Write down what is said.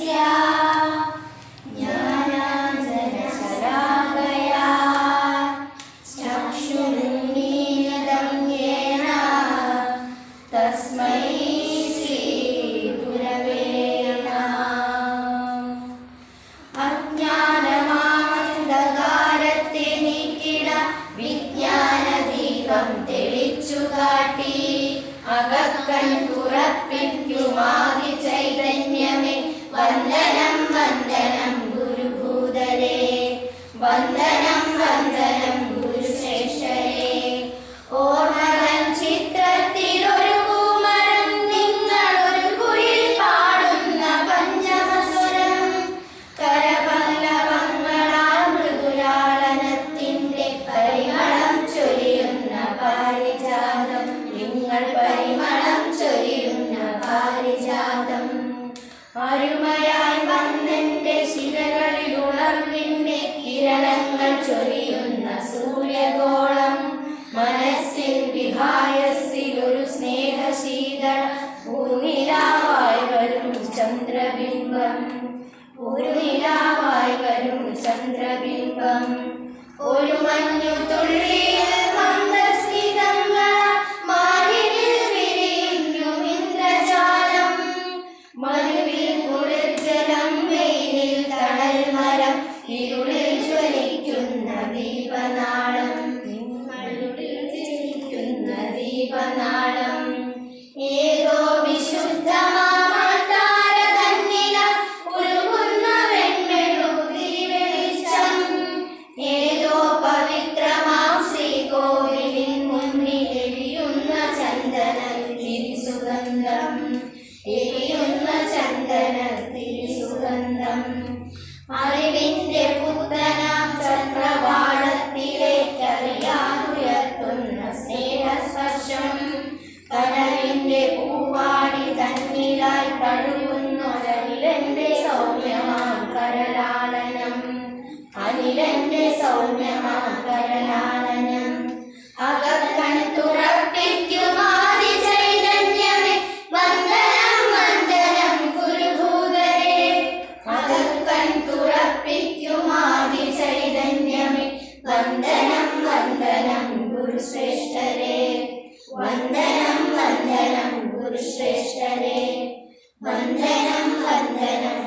ज्ञानाञ्जनशलाकया चक्षुरुन्मीलितं येन तस्मै श्रीगुरवे नमः। अज्ञानमानन्दकारത്തെ നീക്കിട വിജ്ഞാനദീപം തെളിച്ചുകാട്ടി അകക്കൺ തുറപ്പിക്കുമാതി ചൈതന്യമേ വന്ദനം വന്ദനം ഗുരുഭൂതരേ വന്ദനം വന്ദനം ഗുരുശ്രേഷ്ഠരേ. ഓർമ്മകൻ ചിത്രത്തിലൊരു പൂമരം നിങ്ങളൊരു കുയിൽ പാടുന്ന പഞ്ചമസ്വരം കരപല്ലവങ്ങളാൽ മൃദുലാളനത്തിന്റെ പരിമളം ചൊരിയുന്ന പാരിജാതം നിങ്ങൾ പരിമളം ചൊരിയുന്ന പാരിജാതം. അരുമയായി വന്നെന്റെ ശിരകളിൽ ഉണർവിന്റെ കിരണങ്ങൾ ചൊരിയുന്ന സൂര്യഗോളം മനസ്സിൽ വിഹായസ്സിൽ ഒരു സ്നേഹശീതള പൂനിലാവായി വരും ചന്ദ്രബിംബം പൂനിലാവായി വരും ചന്ദ്രബിംബം. ഒരു മഞ്ഞു തുള്ളിയിൽ മന്ദസ്മിതങ്ങളാൽ മാറിനിൽ വിരിയുന്നു ഇന്ദ്രജാലം മരുവിൽ കുളിർജലം വെയിലിൽ തണൽ മരം ഇരുളിൽ ജ്വലിക്കുന്ന ദീപനാളം നിങ്ങളുള്ളിൽ ജ്വലിക്കുന്ന ദീപനാളം. ഏതോ വിശുദ്ധമാമത്താര തന്നിലം ഉരുകുന്ന വെണ്മെഴുകുതിരി വെളിച്ചം ഏതോ പവിത്രമാം ശ്രീകോവിലിൻ മുന്നിൽ എരിയുന്ന ചന്ദനത്തിരി സുഗന്ധം എരിയുന്ന ചന്ദനത്തിരി സുഗന്ധം. അറിവിന്റെ പുത്തനാം ചക്രവാളത്തിലേക്കറിയാനുയർത്തുന്ന സ്നേഹസ്പർശം കനവിന്റെ പൂവാടി തന്നിലായി തഴുകുന്നൊരനിലന്റെ സൗമ്യമാം കരലാളനം അനിലന്റെ സൗമ്യമാം കരലാളനം. അകക്കൺ തുറപ്പിക്കുമാതി ചൈതന്യമേ വന്ദനം വന്ദനം ഗുരുഭൂതരേ അകക്കൺ തുറപ്പിക്കുമാതി ചൈതന്യമേ വന്ദനം വന്ദനം ഗുരുശ്രേഷ്ഠരേ വന്ദനം വന്ദനം ഗുരുശ്രേഷ്ഠരേ വന്ദനം വന്ദനം